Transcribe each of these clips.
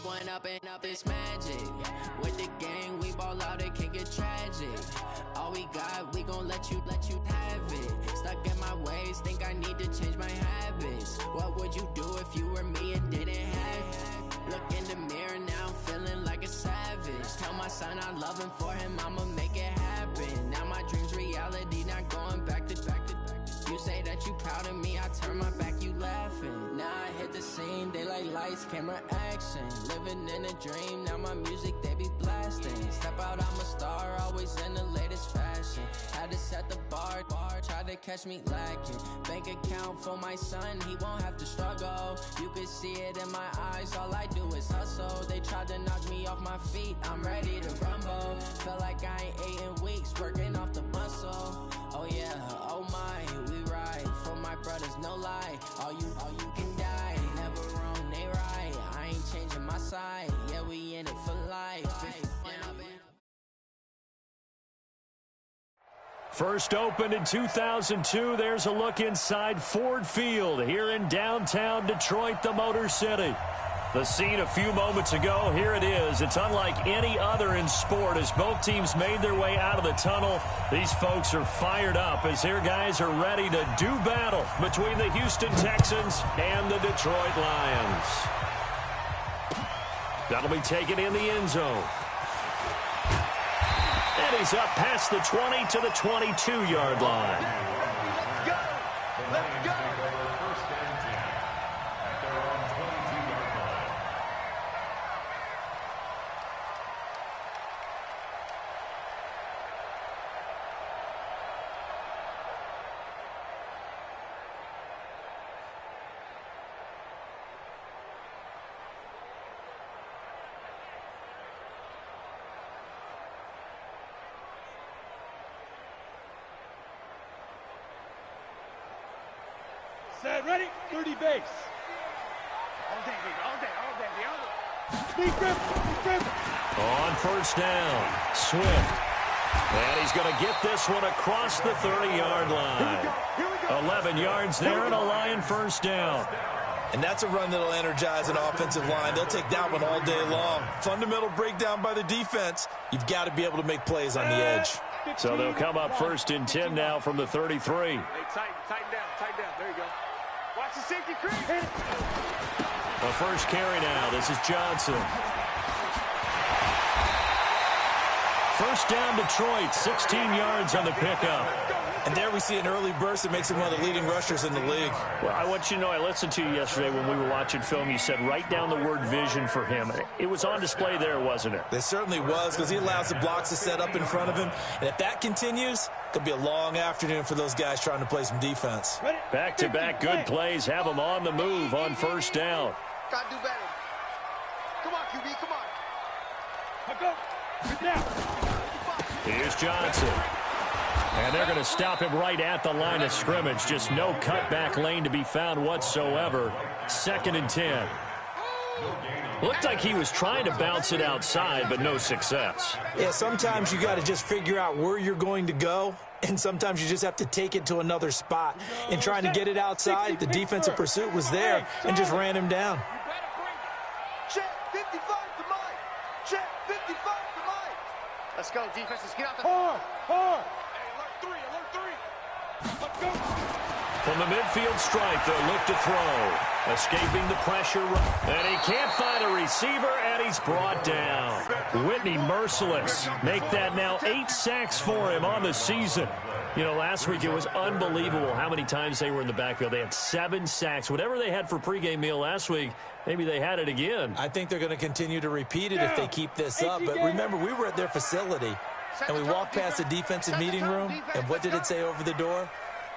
One up and up is magic. With the gang, we ball out, it can get tragic. All we got, we gon' let you have it. Stuck in my ways, think I need to change my habits. What would you do if you were me and didn't have it? Look in the mirror, now I'm feeling like a savage. Tell my son I love him, for him I'ma make it happen. Now my dream's reality, not going back to. You say that you proud of me, I turn my back, you laughing. Now I hit the scene, they like lights, camera, action. Living in a dream, now my music, they be blasting. Step out, I'm a star, always in the latest fashion. Had to set the bar, tried to catch me lacking. Bank account for my son, he won't have to struggle. You can see it in my eyes, all I do is hustle. They tried to knock me off my feet, I'm ready to rumble. Feel like I ain't ate in weeks, working off the muscle. Oh yeah, oh my, we ride for my brothers, no lie. All you can die, never wrong, they right. I ain't changing my side, yeah, we in it for life. First opened in 2002, there's a look inside Ford Field here in downtown Detroit, the Motor City. The scene a few moments ago, here it is. It's unlike any other in sport as both teams made their way out of the tunnel. These folks are fired up as their guys are ready to do battle between the Houston Texans and the Detroit Lions. That'll be taken in the end zone. And he's up past the 20 to the 22-yard line. Let's go! Let's go! Set, ready, 30 base. All day, baby, all day, all day, all day. Speed grip, speed grip. On first down, Swift. And he's going to get this one across the 30-yard line. Here we go. 11 yards there and a Lion first down. And that's a run that'll energize an offensive line. They'll take that one all day long. Fundamental breakdown by the defense. You've got to be able to make plays on the edge. So they'll come up first and 10 now from the 33. Hey, tighten down. There you go. Watch the safety creep. The first carry now. This is Johnson. First down Detroit, 16 yards on the pickup. And there we see an early burst that makes him one of the leading rushers in the league. Well, I want you to know, I listened to you yesterday when we were watching film. You said write down the word vision for him. It was on display there, wasn't it? It certainly was, because he allows the blocks to set up in front of him. And if that continues, it'll be a long afternoon for those guys trying to play some defense. Back-to-back good plays have them on the move on first down. Gotta do better. Come on, QB, come on. Let's go. Good now. Here's Johnson. And they're going to stop him right at the line of scrimmage. Just no cutback lane to be found whatsoever. Second and 10. Looked like he was trying to bounce it outside, but no success. Yeah, sometimes you got to just figure out where you're going to go, and sometimes you just have to take it to another spot. In trying to get it outside, the defensive pursuit was there and just ran him down. Check 55 to mine. Check 55 to mine. Let's go, defense. Let's get out the... Hard. Alert three. Let's go. From the midfield stripe, they'll look to throw. Escaping the pressure. And he can't find a receiver, and he's brought down. Whitney merciless. Make that now 8 sacks for him on the season. You know, last week it was unbelievable how many times they were in the backfield. They had 7 sacks. Whatever they had for pregame meal last week, maybe they had it again. I think they're going to continue to repeat it if they keep this up. But remember, we were at their facility, and we walked past the defensive meeting room, and what did it say over the door?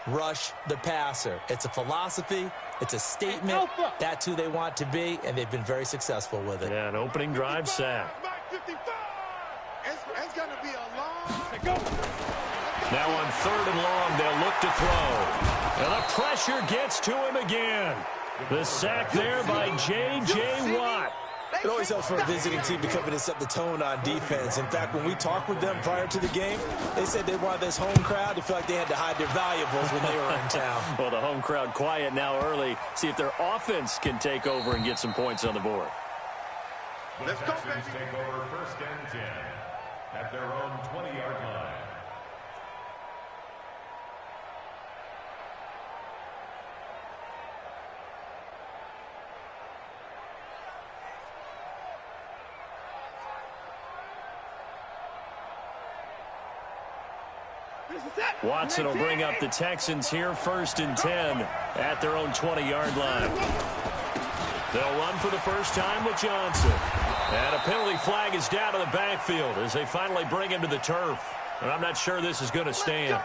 Rush the passer. It's a philosophy. It's a statement. That's who they want to be, and they've been very successful with it. Yeah, an opening drive sack. It's going to be a long... Now on third and long, they'll look to throw. And the pressure gets to him again. The sack there by J.J. Watt. It always helps for a visiting team to come in and set the tone on defense. In fact, when we talked with them prior to the game, they said they wanted this home crowd to feel like they had to hide their valuables when they were in town. Well, the home crowd quiet now early. See if their offense can take over and get some points on the board. Let's go, baby. Take over 1st and 10 at their own 20-yard line. Watson will bring up the Texans here 1st and 10 at their own 20-yard line. They'll run for the first time with Johnson. And a penalty flag is down to the backfield as they finally bring him to the turf. And I'm not sure this is going to stand.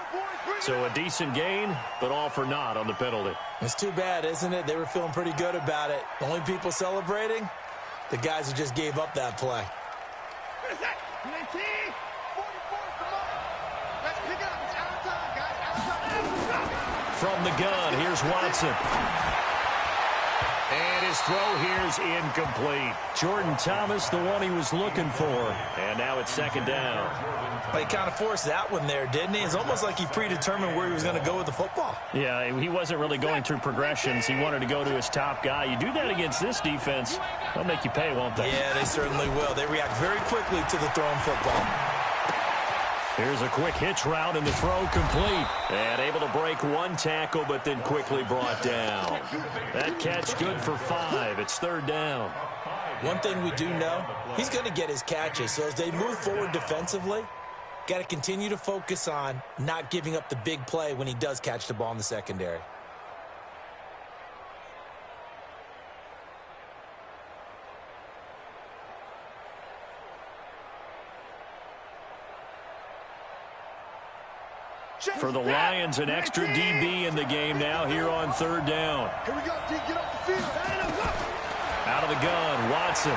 So a decent gain, but all for naught on the penalty. It's too bad, isn't it? They were feeling pretty good about it. The only people celebrating, the guys who just gave up that play. From the gun, here's Watson. And his throw here's incomplete. Jordan Thomas, the one he was looking for. And now it's 2nd down. He kind of forced that one there, didn't he? It's almost like he predetermined where he was going to go with the football. Yeah, he wasn't really going through progressions. He wanted to go to his top guy. You do that against this defense, they'll make you pay, won't they? Yeah, they certainly will. They react very quickly to the thrown football. Here's a quick hitch route, and the throw complete. And able to break one tackle, but then quickly brought down. That catch good for 5. It's 3rd down. One thing we do know, he's going to get his catches. So as they move forward defensively, got to continue to focus on not giving up the big play when he does catch the ball in the secondary. For the Lions, an extra DB in the game now here on 3rd down. Here we go, D. Get off the field. Out of the gun, Watson.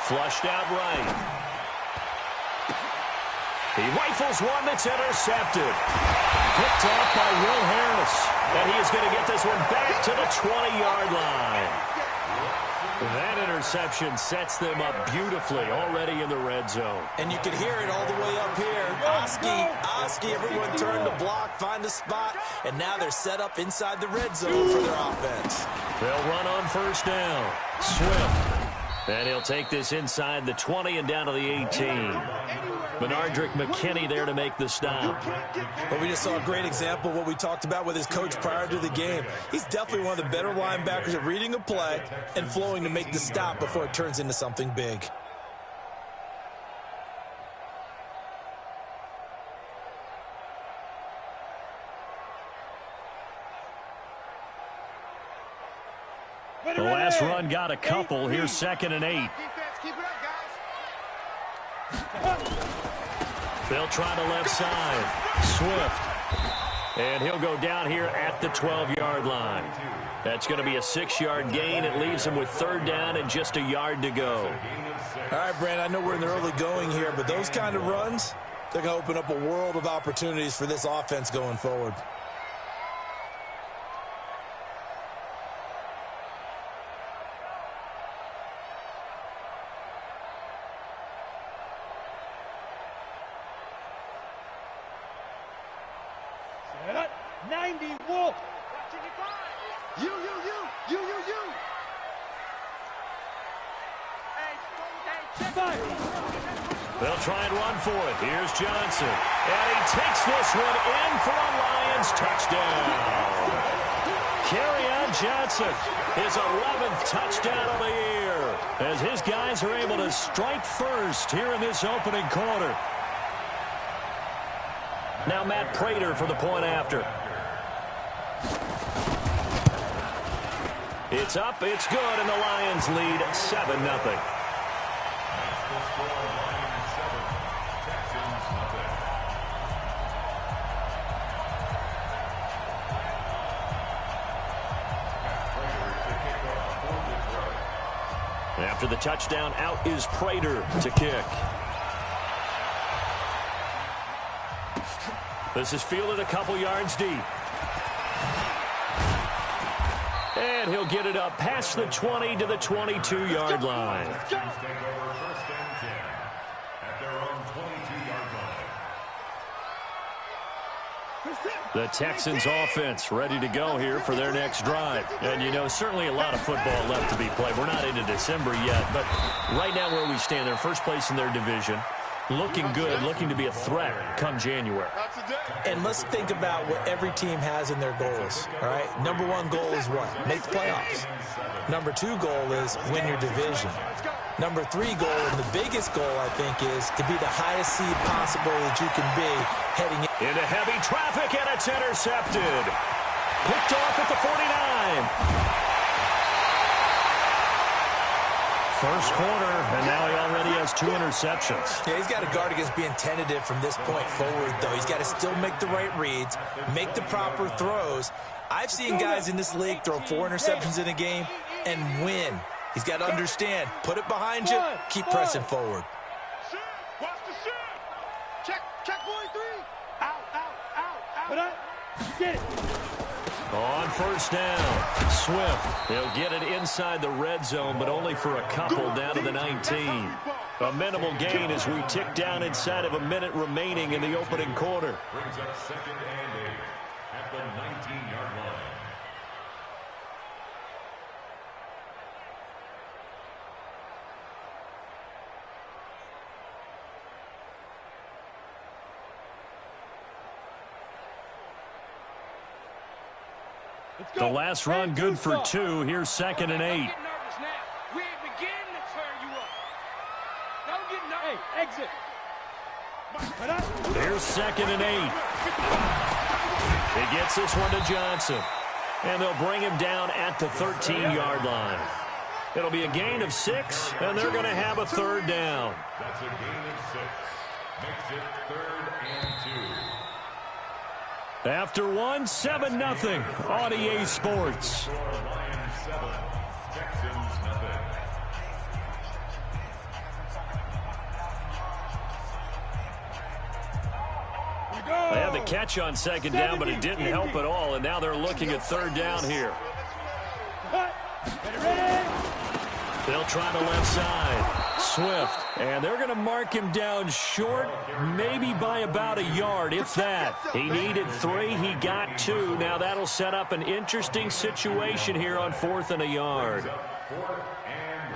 Flushed out right. He rifles one that's intercepted. Picked off by Will Harris. And he is going to get this one back to the 20-yard line. That interception sets them up beautifully already in the red zone. And you can hear it all the way up here. Oski, everyone turned to block, find a spot, and now they're set up inside the red zone for their offense. They'll run on 1st down. Swift. And he'll take this inside the 20 and down to the 18. Benardrick McKinney there to make the stop. Well, we just saw a great example of what we talked about with his coach prior to the game. He's definitely one of the better linebackers at reading a play and flowing to make the stop before it turns into something big. The last run got a couple. Here's 2nd and 8. They'll try the left side. Swift. And he'll go down here at the 12-yard line. That's going to be a 6-yard gain. It leaves him with 3rd down and just a yard to go. All right, Brand, I know we're in the early going here, but those kind of runs, they're going to open up a world of opportunities for this offense going forward. Set up. 90 Wolf. You. They'll try and run for it. Here's Johnson. And he takes this one in for a Lions touchdown. Kerryon Johnson, his 11th touchdown of the year, as his guys are able to strike first here in this opening quarter. Now Matt Prater for the point after. It's up, it's good, and the Lions lead 7-0. After the touchdown, out is Prater to kick. This is fielded a couple yards deep. And he'll get it up past the 20 to the 22-yard line. Texans take over 1st and 10 at their own 22-yard line. The Texans offense ready to go here for their next drive. And, you know, certainly a lot of football left to be played. We're not into December yet, but right now where we stand, they're first place in their division. Looking good, looking to be a threat come January. And let's think about what every team has in their goals, all right? Number one goal is what? Make the playoffs. Number two goal is win your division. Number three goal, and the biggest goal, I think, is to be the highest seed possible that you can be heading into heavy traffic, and it's intercepted. Picked off at the 49. First quarter, and now he already has 2 interceptions. Yeah, he's got to guard against being tentative from this point forward, though. He's got to still make the right reads, make the proper throws. I've seen guys in this league throw 4 interceptions in a game and win. He's got to understand, put it behind you, keep pressing forward. Watch the shit. Check 43. Out. Get it. On first down, Swift. He'll get it inside the red zone, but only for a couple down to the 19. A minimal gain as we tick down inside of a minute remaining in the opening quarter. Brings up 2nd and 8 at the 19-yard line. The last run good for 2. Here's 2nd and 8. Exit. Here's 2nd and 8. He gets this one to Johnson. And they'll bring him down at the 13-yard line. It'll be a gain of 6, and they're going to have a 3rd down. That's a gain of 6. Makes it 3rd and 2. After 1, 7-0 on EA Sports. Lions 7, Texans nothing. They had the catch on 2nd down, but it didn't help at all, and now they're looking at 3rd down here. They'll try the left side. Swift, and they're going to mark him down short, maybe by about a yard, if that. He needed 3, he got 2. Now that'll set up an interesting situation here on 4th and a yard. 4th and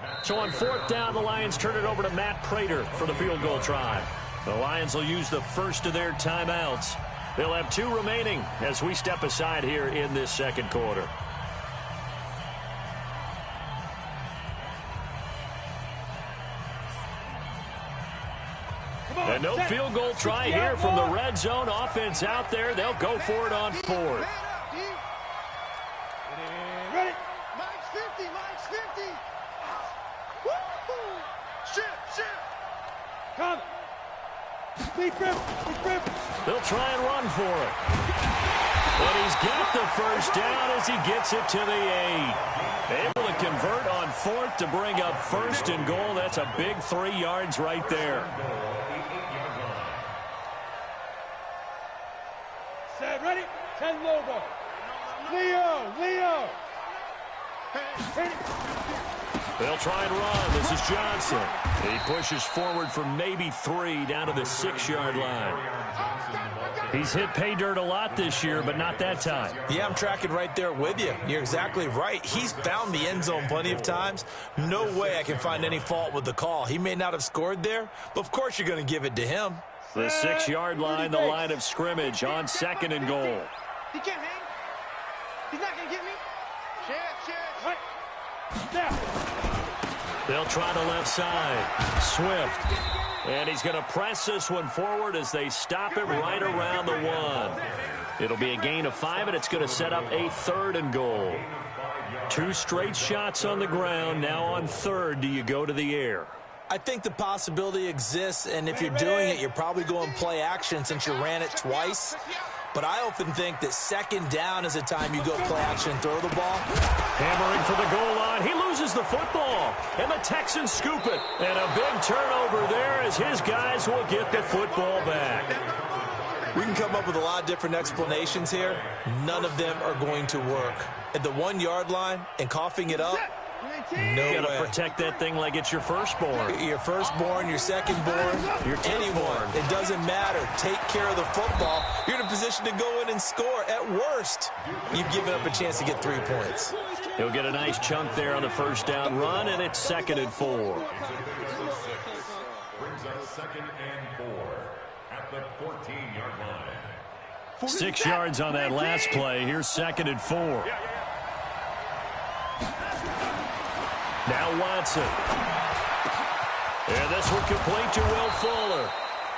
1. So on 4th down, the Lions turn it over to Matt Prater for the field goal try. The Lions will use the first of their timeouts. They'll have 2 remaining as we step aside here in this 2nd quarter. And no field goal try here from the red zone. Offense out there. They'll go for it on 4th. Ready? Mike's 50. Shit. Come. Deep grip. They'll try and run for it. But he's got the first down as he gets it to the 8. Able to convert on 4th to bring up 1st and goal. That's a big 3 yards right there. Set, ready? 10 Lobo. Leo. They'll try and run. This is Johnson. He pushes forward for maybe 3 down to the 6-yard line. He's hit pay dirt a lot this year, but not that time. Yeah, I'm tracking right there with you. You're exactly right. He's found the end zone plenty of times. No way I can find any fault with the call. He may not have scored there, but of course you're going to give it to him. The 6-yard line, the line of scrimmage on 2nd and goal. He can't hang. He's not going to get me. Shit. They'll try the left side. Swift. And he's going to press this one forward as they stop it right around the 1. It'll be a gain of 5, and it's going to set up a 3rd and goal. 2 straight shots on the ground. Now on 3rd, do you go to the air? I think the possibility exists, and if you're doing it, you're probably going play action since you ran it twice. But I often think that 2nd down is a time you go play action and throw the ball. Hammering for the goal line. He loses the football, and the Texans scoop it. And a big turnover there as his guys will get the football back. We can come up with a lot of different explanations here. None of them are going to work. At the 1-yard line and coughing it up, no way. You gotta protect that thing like it's your firstborn. Your firstborn, your secondborn, your anyone. It doesn't matter. Take care of the football. You're in a position to go in and score. At worst, you've given up a chance to get 3 points. He'll get a nice chunk there on the first down run, and it's 2nd and 4. Brings up 2nd and 4 at the 14-yard line. 6 yards on that last play. Here's 2nd and 4. Now Watson. And this one complete to Will Fuller.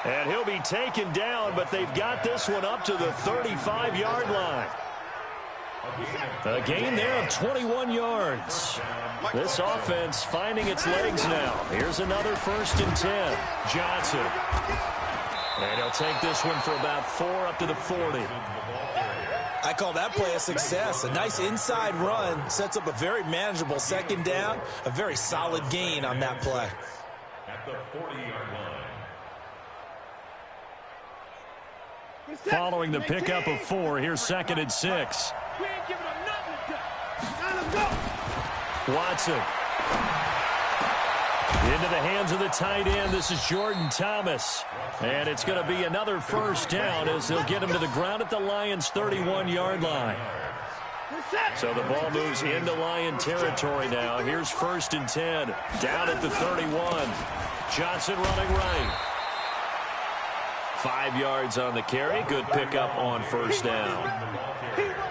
And he'll be taken down, but they've got this one up to the 35-yard line. A gain there of 21 yards. This offense finding its legs now. Here's another 1st and 10. Johnson. And he'll take this one for about 4 up to the 40. I call that play a success. A nice inside run sets up a very manageable 2nd down. A very solid gain on that play. At the 40-yard line. Following the pickup of 4, here's 2nd and 6. We ain't giving them nothing to do. Let him go. Watson. Into the hands of the tight end. This is Jordan Thomas. And it's going to be another 1st down as they'll get him to the ground at the Lions' 31-yard line. So the ball moves into Lion territory now. Here's 1st and 10. Down at the 31. Johnson running right. 5 yards on the carry. Good pickup on 1st down.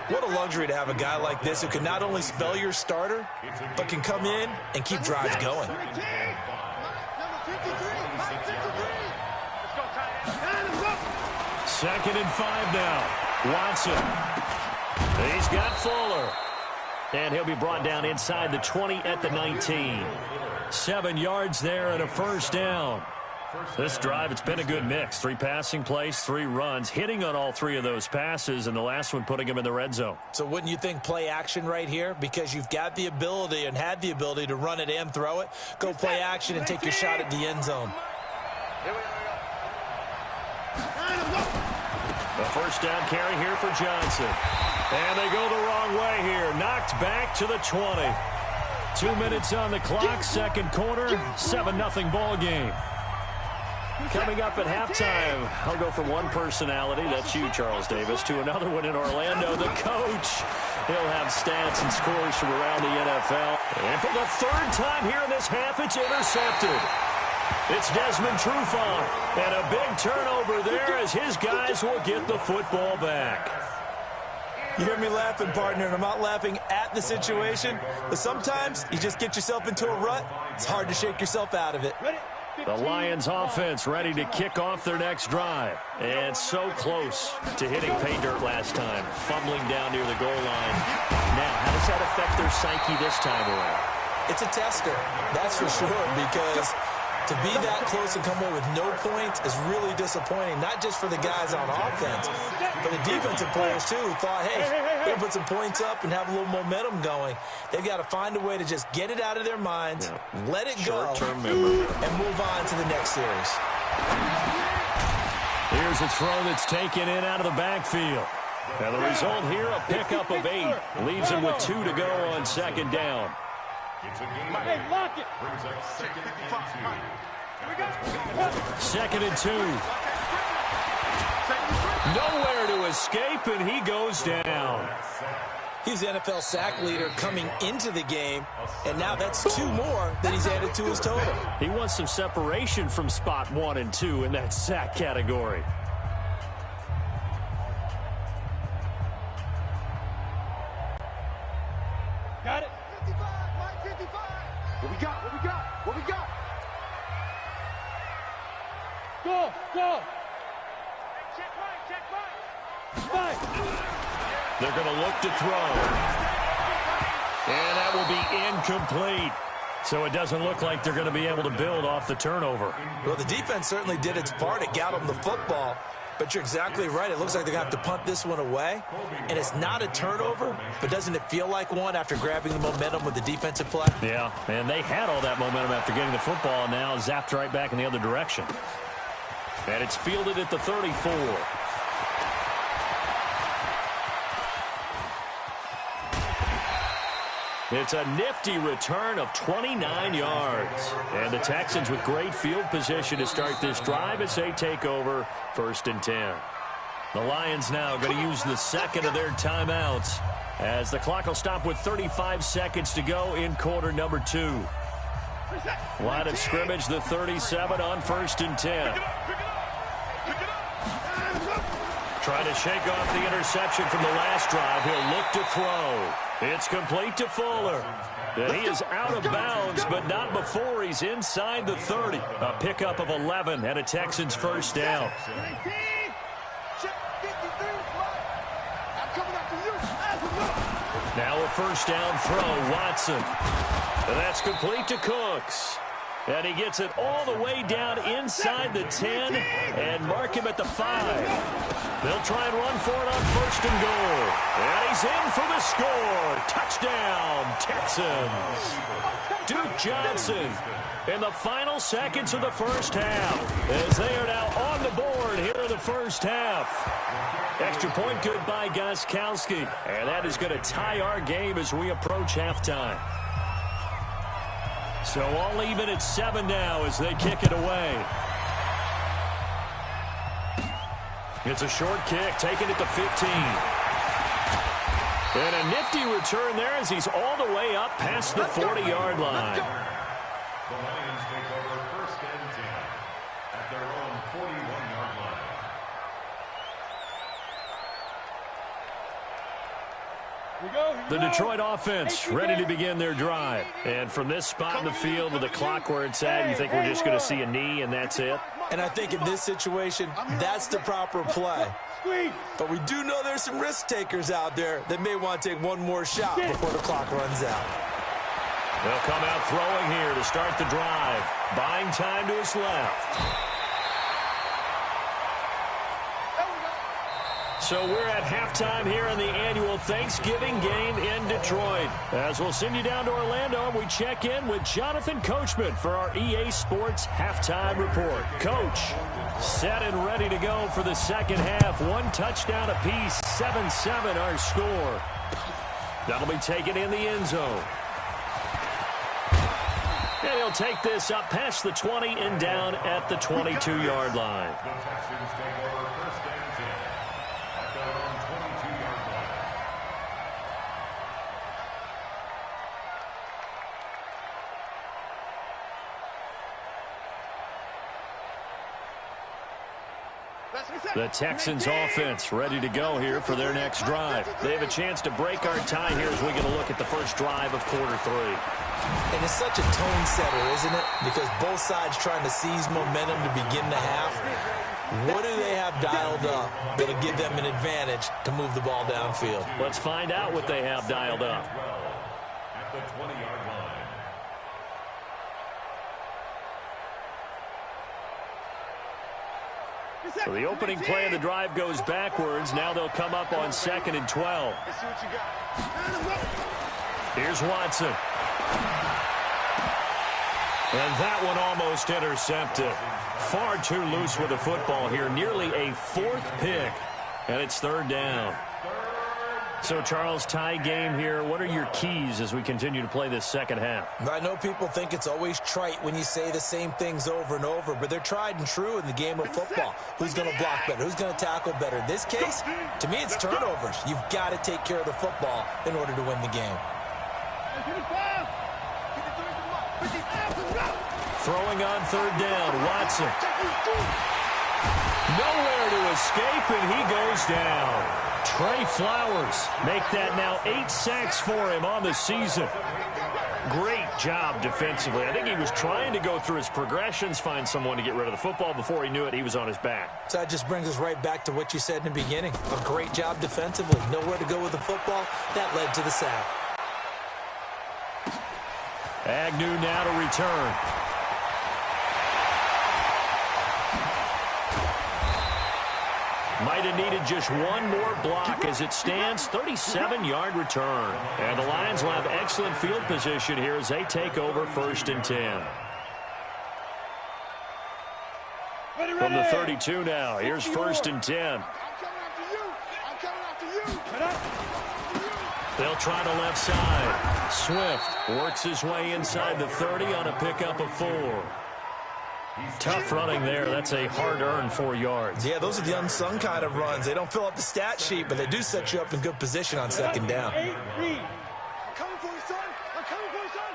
What a luxury to have a guy like this who can not only spell your starter, but can come in and keep drives going. 2nd and 5 now. Watson. He's got Fuller. And he'll be brought down inside the 20 at the 19. 7 yards there and a 1st down. This drive, it's been a good mix. 3 passing plays, 3 runs, hitting on all 3 of those passes, and the last one putting him in the red zone. So wouldn't you think play action right here? Because you've got the ability and had the ability to run it and throw it. Go play action and take your shot at the end zone. The 1st down carry here for Johnson. And they go the wrong way here. Knocked back to the 20. 2 minutes on the clock, 2nd quarter, 7-0 ball game. Coming up at halftime, I'll go from one personality, that's you, Charles Davis, to another one in Orlando, the coach. He'll have stats and scores from around the NFL. And for the 3rd time here in this half, it's intercepted. It's Desmond Trufant, and a big turnover there as his guys will get the football back. You hear me laughing, partner, and I'm not laughing at the situation, but sometimes you just get yourself into a rut. It's hard to shake yourself out of it. The Lions offense ready to kick off their next drive. And so close to hitting pay dirt last time. Fumbling down near the goal line. Now, how does that affect their psyche this time around? It's a tester, that's for sure, because to be that close and come away with no points is really disappointing, not just for the guys on offense, but the defensive players, too, who thought, hey, we'll put some points up and have a little momentum going. They've got to find a way to just get it out of their minds, let it go, and move on to the next series. Here's a throw that's taken in out of the backfield. And the result here, a pickup of 8. Leaves him with 2 to go on 2nd down. Hey, lock it. 2nd and 2. Nowhere to escape, and he goes down. He's the NFL sack leader coming into the game, and now that's 2 more that he's added to his total. He wants some separation from spot 1 and 2 in that sack category. Got it. 55, Mike, 55. What we got? What we got? What we got? Go. Check right. Five. They're going to look to throw. And that will be incomplete. So it doesn't look like they're going to be able to build off the turnover. Well, the defense certainly did its part. It got them the football. But you're exactly right. It looks like they're going to have to punt this one away. And it's not a turnover, but doesn't it feel like one after grabbing the momentum with the defensive play? Yeah, and they had all that momentum after getting the football, and now zapped right back in the other direction. And it's fielded at the 34. It's a nifty return of 29 yards. And the Texans with great field position to start this drive as they take over 1st and 10. The Lions now going to use the second of their timeouts as the clock will stop with 35 seconds to go in quarter number 2. Line of scrimmage, the 37 on 1st and 10. Trying to shake off the interception from the last drive. He'll look to throw. It's complete to Fuller. And he is out of bounds, but not before he's inside the 30. A pickup of 11 and a Texans first down. Now a first down throw, Watson. And that's complete to Cooks. And he gets it all the way down inside the 10 and mark him at the 5. They'll try and run for it on 1st and goal. And he's in for the score. Touchdown, Texans. Duke Johnson in the final seconds of the first half as they are now on the board here in the first half. Extra point good by Gostkowski. And that is going to tie our game as we approach halftime. So all even at 7 now as they kick it away. It's a short kick, taking it to 15. And a nifty return there as he's all the way up past the 40-yard line. The Lions take over 1st and 10 at their own 41-yard line. The Detroit offense ready to begin their drive. And from this spot in the field with the clock where it's at, you think we're just going to see a knee and that's it? And I think in this situation, that's the proper play. But we do know there's some risk takers out there that may want to take one more shot before the clock runs out. They'll come out throwing here to start the drive. Buying time to his left. So we're at halftime here in the annual Thanksgiving game in Detroit. As we'll send you down to Orlando, we check in with Jonathan Coachman for our EA Sports Halftime Report. Coach, set and ready to go for the second half. 1 touchdown apiece, 7-7 our score. That'll be taken in the end zone. And he'll take this up past the 20 and down at the 22-yard line. The Texans take over 1st and 10 at their own 22-yard line. The Texans offense ready to go here for their next drive. They have a chance to break our tie here as we get a look at the first drive of quarter 3. And it's such a tone setter, isn't it? Because both sides trying to seize momentum to begin the half. What do they have dialed up that'll give them an advantage to move the ball downfield? Let's find out what they have dialed up. At the 20-yard line. So the opening play of the drive goes backwards. Now they'll come up on 2nd and 12. Here's Watson. And that one almost intercepted. Far too loose with the football here. Nearly a 4th pick. And it's 3rd down. So, Charles, tie game here. What are your keys as we continue to play this second half? I know people think it's always trite when you say the same things over and over, but they're tried and true in the game of football. Who's going to block better? Who's going to tackle better? In this case, to me, it's turnovers. You've got to take care of the football in order to win the game. Throwing on 3rd down, Watson. Nowhere to escape, and he goes down. Trey Flowers make that now 8 sacks for him on the season. Great job defensively. I think he was trying to go through his progressions, find someone to get rid of the football. Before he knew it, he was on his back. So that just brings us right back to what you said in the beginning. A great job defensively. Nowhere to go with the football. That led to the sack. Agnew now to return. Might have needed just one more block as it stands. 37-yard return. And the Lions will have excellent field position here as they take over 1st and 10. From the 32 now, here's 1st and 10. They'll try the left side. Swift works his way inside the 30 on a pickup of 4. Tough running there. That's a hard-earned 4 yards. Yeah, those are the unsung kind of runs. They don't fill up the stat sheet, but they do set you up in good position on second down. I'm coming for you, son. I'm coming for you, son.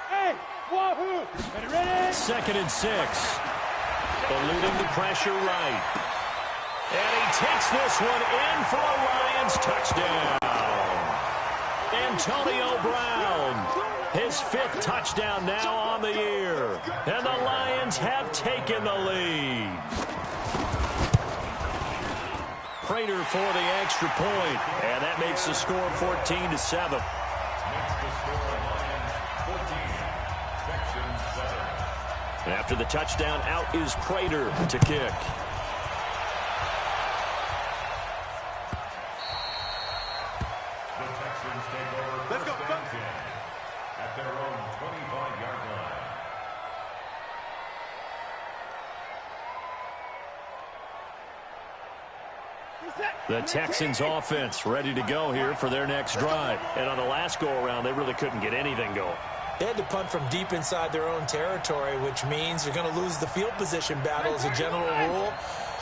Hey, wahoo! Ready? 2nd and 6. Eluding the pressure right. And he takes this one in for a Lions touchdown. Antonio Brown. His 5th touchdown now on the year. And the Lions have taken the lead. Prater for the extra point. And that makes the score 14-7. After the touchdown, out is Prater to kick. The Texans take over first and 10 at their own 25-yard line. The Texans offense ready to go here for their next drive. And on the last go-around, they really couldn't get anything going. They had to punt from deep inside their own territory, which means you're going to lose the field position battle as a general rule.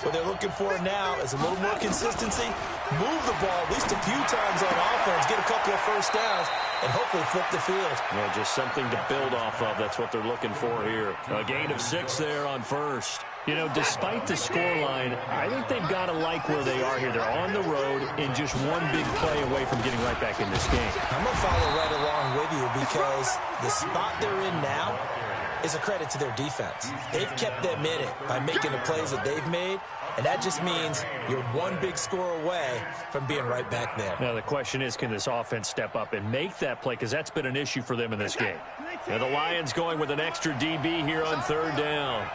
What they're looking for now is a little more consistency, move the ball at least a few times on offense, get a couple of first downs, and hopefully flip the field. Yeah, just something to build off of. That's what they're looking for here. A gain of 6 there on first. You know, despite the scoreline, I think they've got to like where they are here. They're on the road and just one big play away from getting right back in this game. I'm going to follow right along with you because the spot they're in now is a credit to their defense. They've kept them in it by making the plays that they've made, and that just means you're one big score away from being right back there. Now, the question is, can this offense step up and make that play? Because that's been an issue for them in this game. Now, the Lions going with an extra DB here on 3rd down.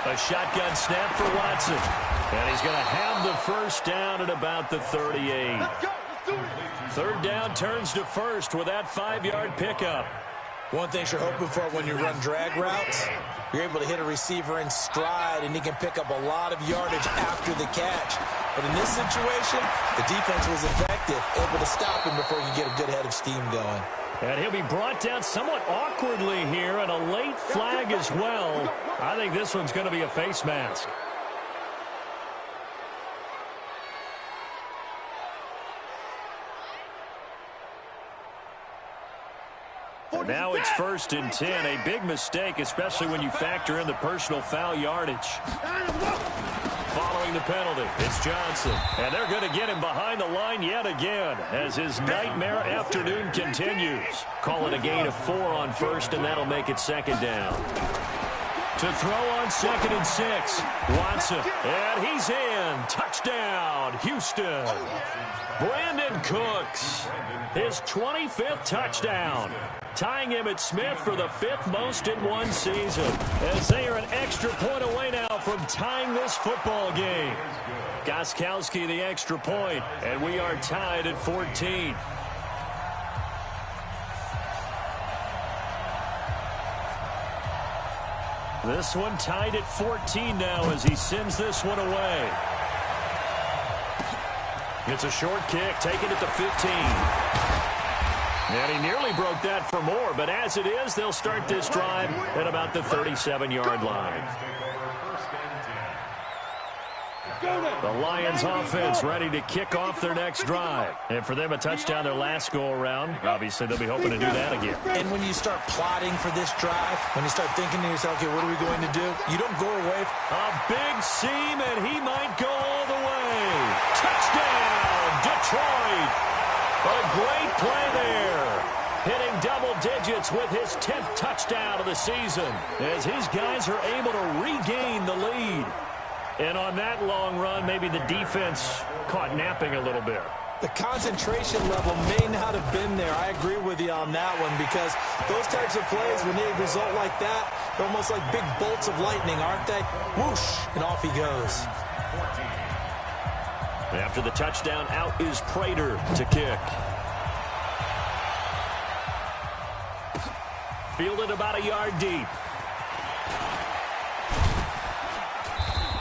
A shotgun snap for Watson. And he's going to have the first down at about the 38. 3rd down turns to first with that 5-yard pickup. One thing you're hoping for when you run drag routes, you're able to hit a receiver in stride, and he can pick up a lot of yardage after the catch. But in this situation, the defense was effective, able to stop him before you get a good head of steam going. And he'll be brought down somewhat awkwardly here, and a late flag as well. I think this one's going to be a face mask. And now it's 1st and 10. A big mistake, especially when you factor in the personal foul yardage. Following the penalty, it's Johnson. And they're going to get him behind the line yet again as his nightmare afternoon continues. Call it a gain of 4 on first, and that'll make it 2nd down. To throw on 2nd and 6. Watson, and he's in. Touchdown, Houston. Brandon Cooks, his 25th touchdown, tying him at Smith for the 5th most in one season, as they are an extra point away now from tying this football game. Gostkowski the extra point, and we are tied at 14. This one tied at 14 now as he sends this one away. It's a short kick, taken at the 15. And he nearly broke that for more, but as it is, they'll start this drive at about the 37-yard line. The Lions offense ready to kick off their next drive. And for them, a touchdown their last go-around. Obviously, they'll be hoping to do that again. And when you start plotting for this drive, when you start thinking to yourself, okay, what are we going to do? You don't go away. A big seam, and he might go all the way. Touchdown, Detroit. A great play there. Hitting double digits with his 10th touchdown of the season as his guys are able to regain the lead. And on that long run, maybe the defense caught napping a little bit. The concentration level may not have been there. I agree with you on that one because those types of plays, when they result like that, they're almost like big bolts of lightning, aren't they? Whoosh, and off he goes. After the touchdown, out is Prater to kick. Fielded about a yard deep.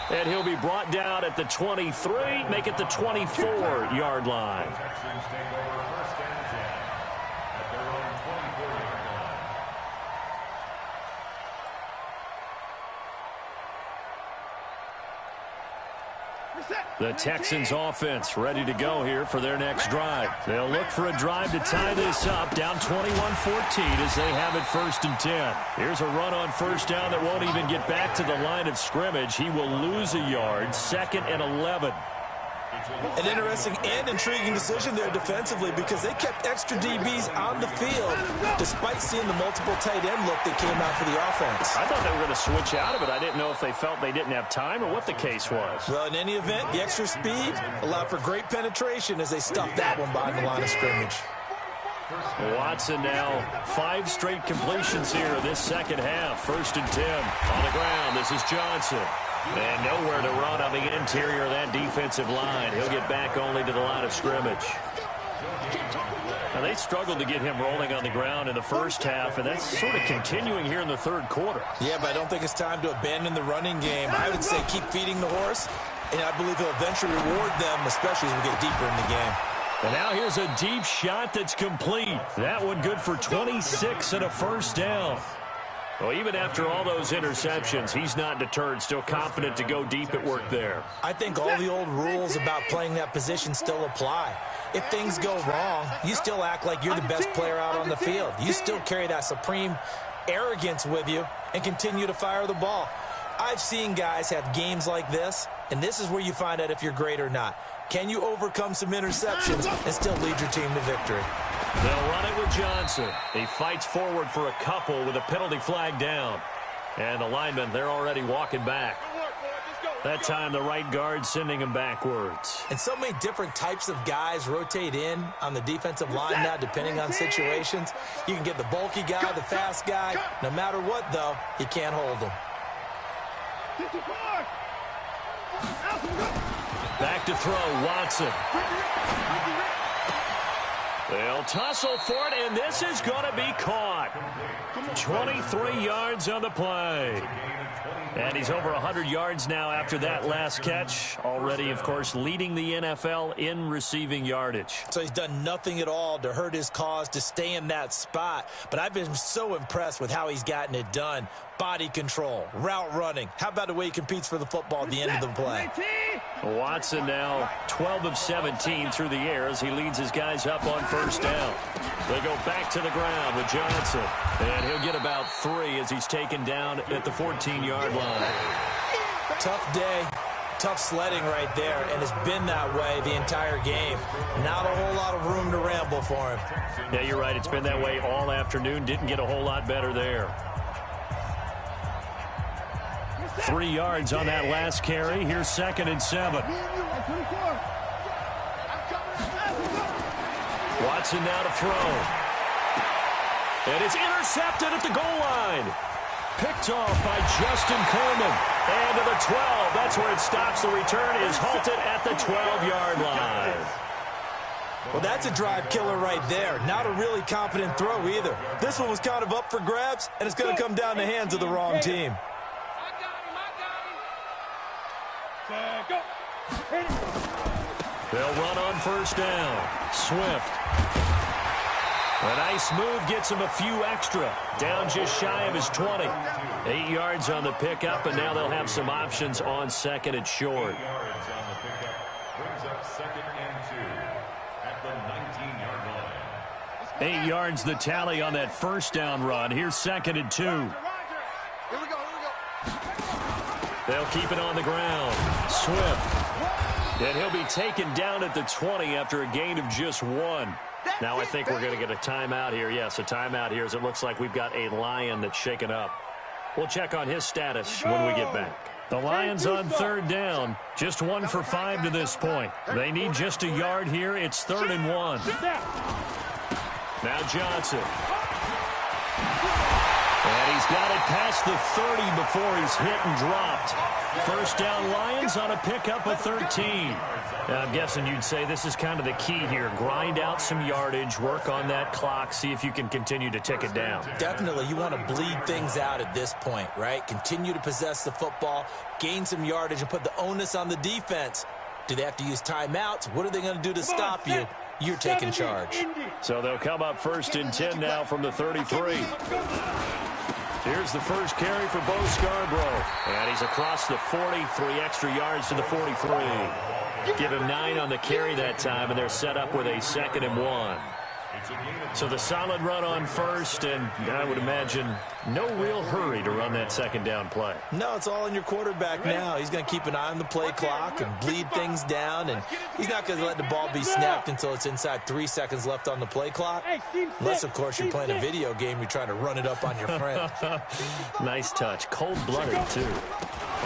And he'll be brought down at the 23, make it the 24-yard line. The Texans take over first and 10 at their own 24-yard line. The Texans offense ready to go here for their next drive. They'll look for a drive to tie this up, down 21-14 as they have it 1st and 10. Here's a run on first down that won't even get back to the line of scrimmage. He will lose a yard, 2nd and 11. An interesting and intriguing decision there defensively because they kept extra DBs on the field despite seeing the multiple tight end look that came out for the offense. I thought they were going to switch out of it. I didn't know if they felt they didn't have time or what the case was. Well, in any event, the extra speed allowed for great penetration as they stuffed that one behind the line of scrimmage. Watson now 5 straight completions here in this second half. 1st and 10 on the ground. This is Johnson. And nowhere to run on the interior of that defensive line. He'll get back only to the line of scrimmage. Now, they struggled to get him rolling on the ground in the first half, and that's sort of continuing here in the 3rd quarter. Yeah, but I don't think it's time to abandon the running game. I would say keep feeding the horse, and I believe he'll eventually reward them, especially as we get deeper in the game. And now here's a deep shot that's complete. That one good for 26 and a first down. Well, even after all those interceptions, he's not deterred, still confident to go deep at work there. I think all the old rules about playing that position still apply. If things go wrong, you still act like you're the best player out on the field. You still carry that supreme arrogance with you and continue to fire the ball. I've seen guys have games like this, and this is where you find out if you're great or not. Can you overcome some interceptions and still lead your team to victory? They'll run it with Johnson. He fights forward for a couple with a penalty flag down. And the linemen, they're already walking back. That time, the right guard sending him backwards. And so many different types of guys rotate in on the defensive line now, depending on situations. You can get the bulky guy, the fast guy. No matter what, though, you can't hold them. Back to throw, Watson. They'll tussle for it, and this is going to be caught. 23 yards on the play. And he's over 100 yards now after that last catch. Already, of course, leading the NFL in receiving yardage. So he's done nothing at all to hurt his cause to stay in that spot. But I've been so impressed with how he's gotten it done. Body control, route running. How about the way he competes for the football at the end of the play? Watson now 12 of 17 through the air as he leads his guys up on first down. They go back to the ground with Johnson. And he'll get about 3 as he's taken down at the 14-yard line. Tough day, tough sledding right there, and it's been that way the entire game. Not a whole lot of room to ramble for him. Yeah, you're right. It's been that way all afternoon. Didn't get a whole lot better there. 3 yards on that last carry. Here's 2nd and 7. Watson now to throw. And it's intercepted at the goal line. Picked off by Justin Coleman. And to the 12. That's where it stops. The return is halted at the 12-yard line. Well, that's a drive killer right there. Not a really confident throw either. This one was kind of up for grabs, and it's going to come down the hands of the wrong team. They'll run on first down. Swift. A nice move gets him a few extra. Down just shy of his 20. 8 yards on the pickup, and now they'll have some options on 2nd and short. 8 yards on the pickup brings up 2nd and 2 at the 19-yard line. 8 yards the tally on that first down run. Here's 2nd and 2. Here we go. They'll keep it on the ground. Swift. And he'll be taken down at the 20 after a gain of just 1. Now I think we're going to get a timeout here. Yes, a timeout here as it looks like we've got a Lion that's shaken up. We'll check on his status when we get back. The Lions on 3rd down. Just 1 for 5 to this point. They need just a yard here. It's 3rd and 1. Now Johnson. And he's got it past the 30 before he's hit and dropped. First down Lions on a pickup of 13. Now, I'm guessing you'd say this is kind of the key here. Grind out some yardage, work on that clock, see if you can continue to tick it down. Definitely, you want to bleed things out at this point, right? Continue to possess the football, gain some yardage, and put the onus on the defense. Do they have to use timeouts? What are they going to do to stop you? You're taking charge. So they'll come up 1st and 10 now from the 33. Here's the first carry for Bo Scarborough. And he's across the 40, 3 extra yards to the 43. Give him 9 on the carry that time, and they're set up with a 2nd and 1. So the solid run on first, and I would imagine no real hurry to run that 2nd down play. No, it's all in your quarterback now. He's going to keep an eye on the play clock and bleed things down, and he's not going to let the ball be snapped until it's inside 3 seconds left on the play clock. Unless, of course, you're playing a video game, you're trying to run it up on your friend. Nice touch. Cold-blooded, too.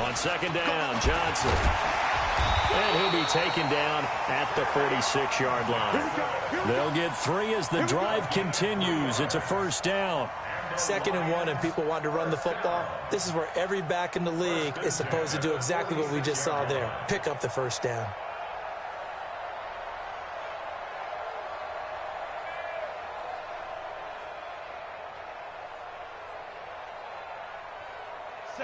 On 2nd down, Johnson. And he'll be taken down at the 46-yard line. They'll get 3 as the drive continues. It's a 1st down. 2nd and 1, and people want to run the football. This is where every back in the league is supposed to do exactly what we just saw there. Pick up the 1st down.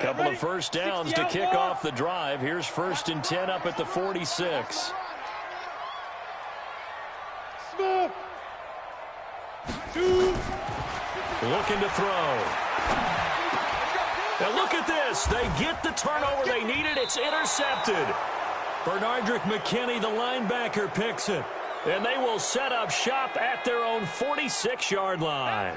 Couple of 1st downs to kick off the drive. Here's 1st and 10 up at the 46. Looking to throw. Now look at this. They get the turnover they needed. It's intercepted. Bernardrick McKinney, the linebacker, picks it. And they will set up shop at their own 46-yard line.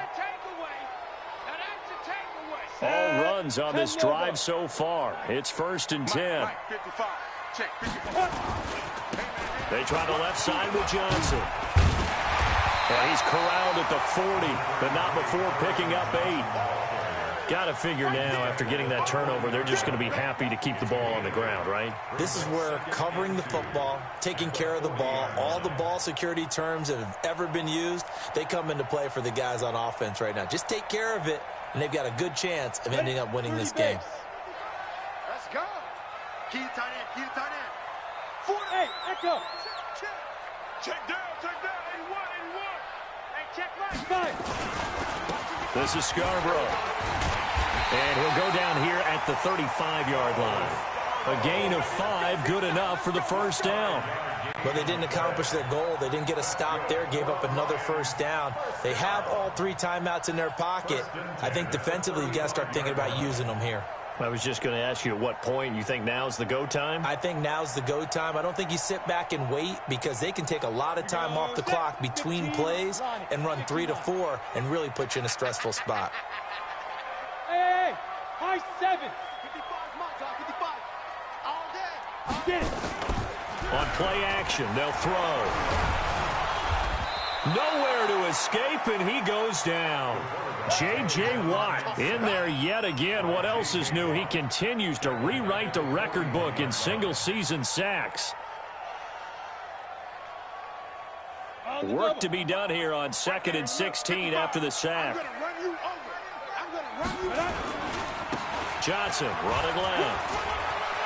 All runs on this drive so far. It's 1st and 10. They try the left side with Johnson. And he's corralled at the 40, but not before picking up 8. Got to figure now, after getting that turnover, they're just going to be happy to keep the ball on the ground, right? This is where covering the football, taking care of the ball, all the ball security terms that have ever been used, they come into play for the guys on offense right now. Just take care of it, and they've got a good chance of ending up winning this game. Let's go. Key to tight end, key to tight end. 40. Hey, echo. Check down, 81, 81. Hey, check right. This is Scarborough. And he'll go down here at the 35-yard line. A gain of 5, good enough for the 1st down. But they didn't accomplish their goal. They didn't get a stop there, gave up another 1st down. They have all 3 timeouts in their pocket. I think defensively you got to start thinking about using them here. I was just going to ask you at what point you think now's the go time? I think now's the go time. I don't think you sit back and wait, because they can take a lot of time off the clock between plays and run 3 to 4 and really put you in a stressful spot. Hey, high 7. 55, Montauk, 55. All day. On play action, they'll throw. Nowhere to escape, and he goes down. J.J. Watt in there yet again. What else is new? He continues to rewrite the record book in single-season sacks. Work to be done here on 2nd and 16 after the sack. Johnson running left.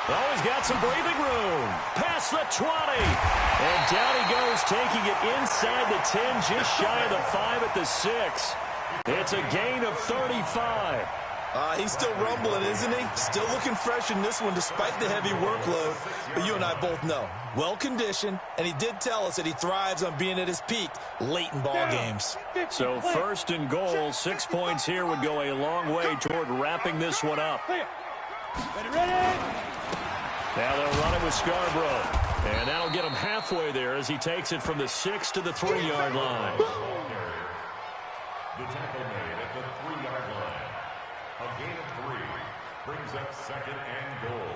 Oh, he's got some breathing room. Past the 20. And down he goes, taking it inside the 10, just shy of the 5 at the 6. It's a gain of 35. He's still rumbling, isn't he? Still looking fresh in this one despite the heavy workload. But you and I both know, well-conditioned, and he did tell us that he thrives on being at his peak late in ball games. So 1st and goal, 6 points here would go a long way toward wrapping this one up. Now they'll run it with Scarborough. And that'll get him halfway there as he takes it from the 6 to the 3-yard line. The tackle made at the 3-yard line. A gain of 3 brings up 2nd and goal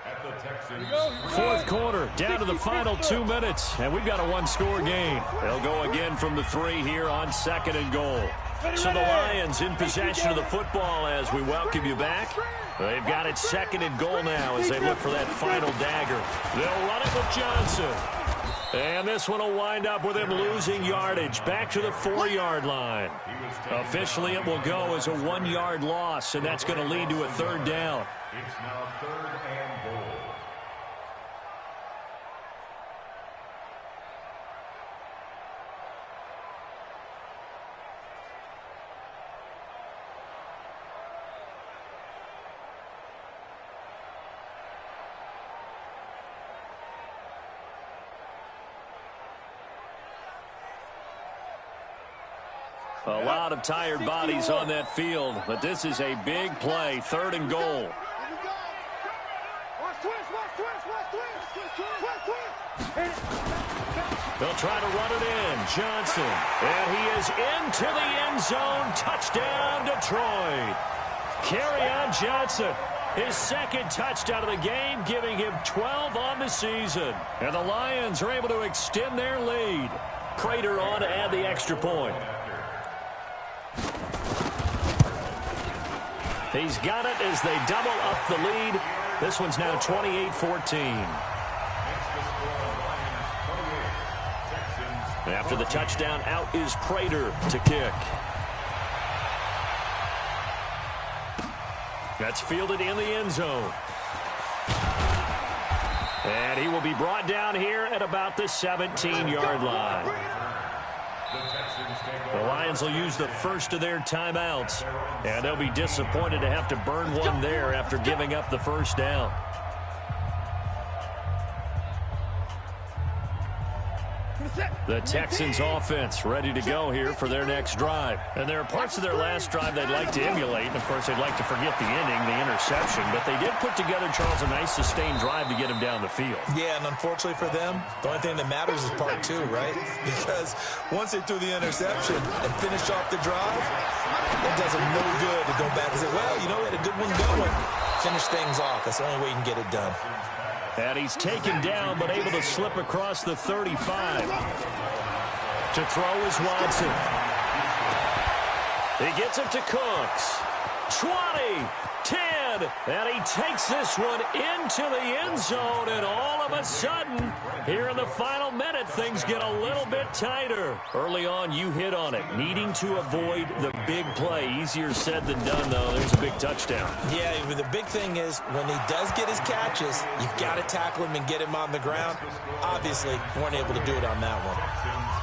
at the Texans. 4th quarter, down to the final 2 minutes, and we've got a 1-score game. They'll go again from the 3 here on 2nd and goal. So the Lions in possession of the football as we welcome you back. They've got it 2nd and goal now as they look for that final dagger. They'll run it with Johnson. And this one will wind up with him losing yardage back to the 4-yard line. Officially, it will go as a 1-yard loss, and that's going to lead to a 3rd down. It's now 3rd and goal. A lot of tired bodies on that field, but this is a big play, 3rd and goal. They'll try to run it in. Johnson, and he is into the end zone. Touchdown, Detroit. Kerryon Johnson, his 2nd touchdown of the game, giving him 12 on the season. And the Lions are able to extend their lead. Prater on to add the extra point. He's got it as they double up the lead. This one's now 28-14. After the touchdown, out is Prater to kick. That's fielded in the end zone. And he will be brought down here at about the 17-yard line. The Lions will use the first of their timeouts, and they'll be disappointed to have to burn one there after giving up the first down. The Texans offense ready to go here for their next drive. And there are parts of their last drive they'd like to emulate. And, of course, they'd like to forget the inning, the interception. But they did put together, Charles, a nice sustained drive to get him down the field. Yeah, and unfortunately for them, the only thing that matters is part 2, right? Because once they threw the interception and finished off the drive, it does them no good to go back and say, well, you know, we had a good one going. Finish things off. That's the only way you can get it done. And he's taken down, but able to slip across the 35. To throw is Watson. He gets it to Cooks. 20, 10, and he takes this one into the end zone, and all of a sudden, here in the final minute, things get a little bit tighter. Early on, you hit on it, needing to avoid the big play. Easier said than done, though. There's a big touchdown. Yeah, but the big thing is, when he does get his catches, you've got to tackle him and get him on the ground. Obviously, weren't able to do it on that one.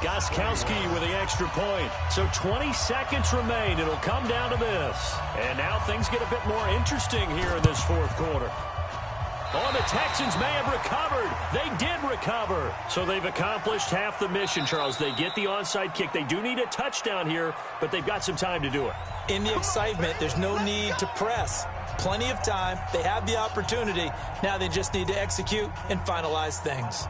Gostkowski with the extra point. So 20 seconds remain. It'll come down to this. And now things get a bit more interesting here in this 4th quarter. Oh, the Texans may have recovered. They did recover. So they've accomplished half the mission, Charles. They get the onside kick. They do need a touchdown here, but they've got some time to do it. In the excitement, there's no need to press. Plenty of time. They have the opportunity. Now they just need to execute and finalize things.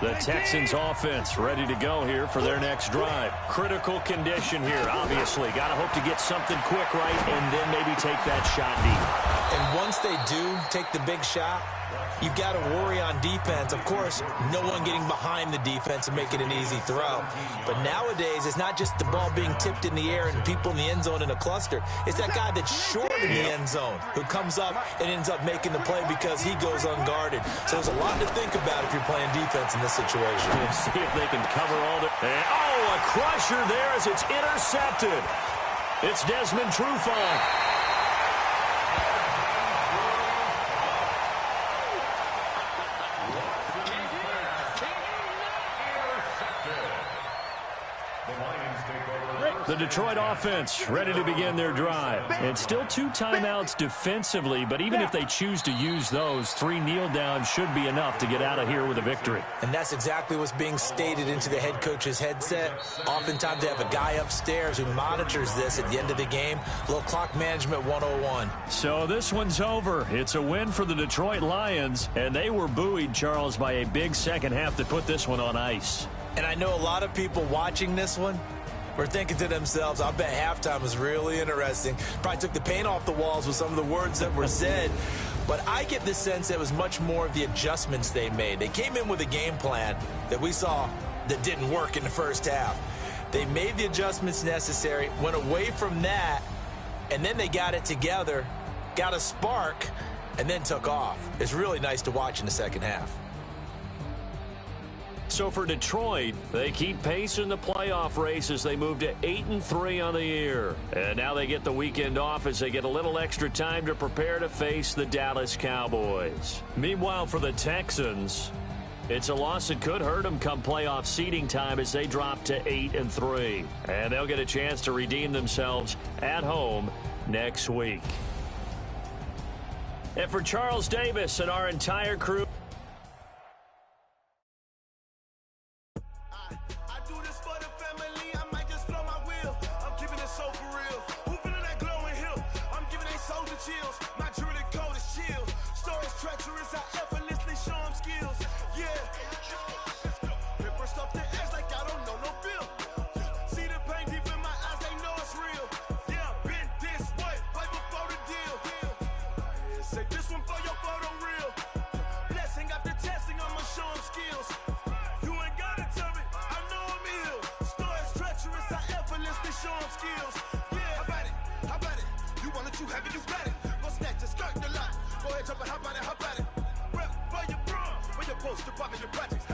The Texans offense ready to go here for their next drive. Critical condition here, obviously. Got to hope to get something quick right and then maybe take that shot deep. And once they do take the big shot, you've got to worry on defense. Of course, no one getting behind the defense and making an easy throw. But nowadays, it's not just the ball being tipped in the air and people in the end zone in a cluster. It's that guy that's short in the end zone who comes up and ends up making the play because he goes unguarded. So there's a lot to think about if you're playing defense in this situation. We'll see if they can cover all the... Oh, a crusher there as it's intercepted. It's Desmond Trufant. The Detroit offense ready to begin their drive. And still 2 timeouts defensively, but even if they choose to use those, 3 kneel downs should be enough to get out of here with a victory. And that's exactly what's being stated into the head coach's headset. Oftentimes they have a guy upstairs who monitors this at the end of the game. A little clock management 101. So this one's over. It's a win for the Detroit Lions, and they were buoyed, Charles, by a big second half that put this one on ice. And I know a lot of people watching this one were thinking to themselves, I bet halftime was really interesting. Probably took the paint off the walls with some of the words that were said. But I get the sense that it was much more of the adjustments they made. They came in with a game plan that we saw that didn't work in the first half. They made the adjustments necessary, went away from that, and then they got it together got a spark, and then took off. It's really nice to watch in the second half. So for Detroit, they keep pace in the playoff race as they move to 8-3 on the year. And now they get the weekend off as they get a little extra time to prepare to face the Dallas Cowboys. Meanwhile, for the Texans, it's a loss that could hurt them come playoff seeding time as they drop to 8-3. And they'll get a chance to redeem themselves at home next week. And for Charles Davis and our entire crew, Post department, your projects,